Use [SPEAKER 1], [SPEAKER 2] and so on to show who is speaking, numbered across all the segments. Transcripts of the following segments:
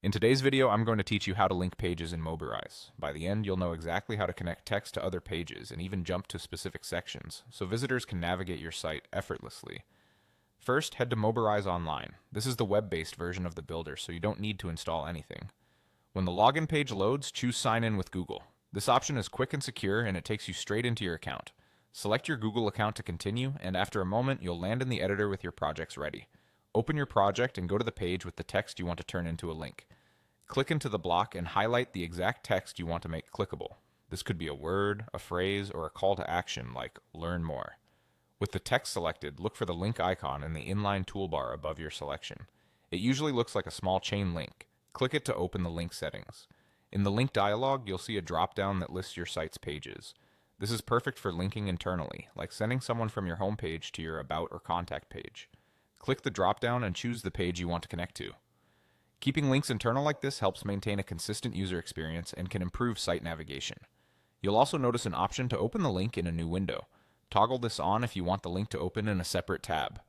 [SPEAKER 1] In today's video, I'm going to teach you how to link pages in Mobirise. By the end, you'll know exactly how to connect text to other pages and even jump to specific sections, so visitors can navigate your site effortlessly. First, head to Mobirise Online. This is the web-based version of the builder, so you don't need to install anything. When the login page loads, choose Sign In with Google. This option is quick and secure, and it takes you straight into your account. Select your Google account to continue, and after a moment, you'll land in the editor with your projects ready. Open your project and go to the page with the text you want to turn into a link. Click into the block and highlight the exact text you want to make clickable. This could be a word, a phrase, or a call to action like Learn More. With the text selected, look for the link icon in the inline toolbar above your selection. It usually looks like a small chain link. Click it to open the link settings. In the link dialog, you'll see a drop-down that lists your site's pages. This is perfect for linking internally, like sending someone from your home page to your About or Contact page. Click the drop-down and choose the page you want to connect to. Keeping links internal like this helps maintain a consistent user experience and can improve site navigation. You'll also notice an option to open the link in a new window. Toggle this on if you want the link to open in a separate tab.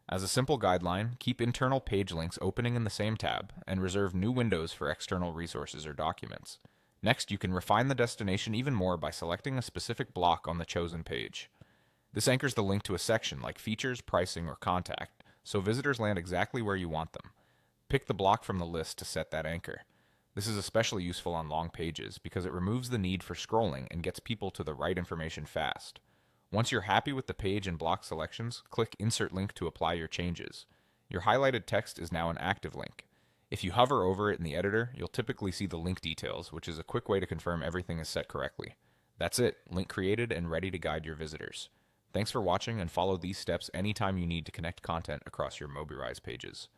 [SPEAKER 1] As a simple guideline, keep internal page links opening in the same tab and reserve new windows for external resources or documents. Next, you can refine the destination even more by selecting a specific block on the chosen page. This anchors the link to a section like Features, Pricing, or Contact, so visitors land exactly where you want them. Pick the block from the list to set that anchor. This is especially useful on long pages because it removes the need for scrolling and gets people to the right information fast. Once you're happy with the page and block selections, click Insert Link to apply your changes. Your highlighted text is now an active link. If you hover over it in the editor, you'll typically see the link details, which is a quick way to confirm everything is set correctly. That's it, link created and ready to guide your visitors. Thanks for watching, and follow these steps anytime you need to connect content across your Mobirise pages.